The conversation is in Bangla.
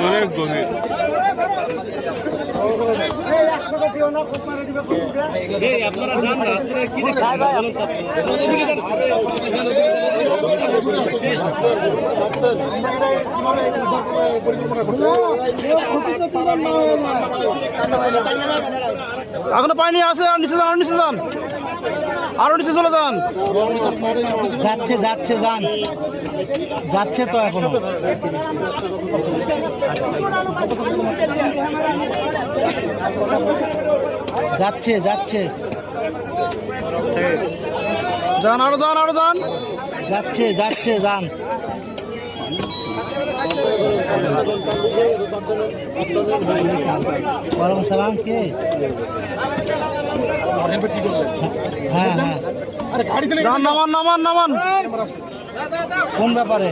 অনেক গভীর। আপনারা জান না, আপনারা কি এখনো পানি আছে, আর নিচে যান, আর নিচে যান, আরো নিচে চলে যান। যাচ্ছে যাচ্ছে যান, যাচ্ছে তো এখনো। যাচ্ছে যাচ্ছে, যান, আরো যান, আরো যান। যাচ্ছে যাচ্ছে যান। ওয়ালাইকুম সালাম। কে? হ্যাঁ হ্যাঁ, নামান নামান নামান। কোন ব্যাপারে?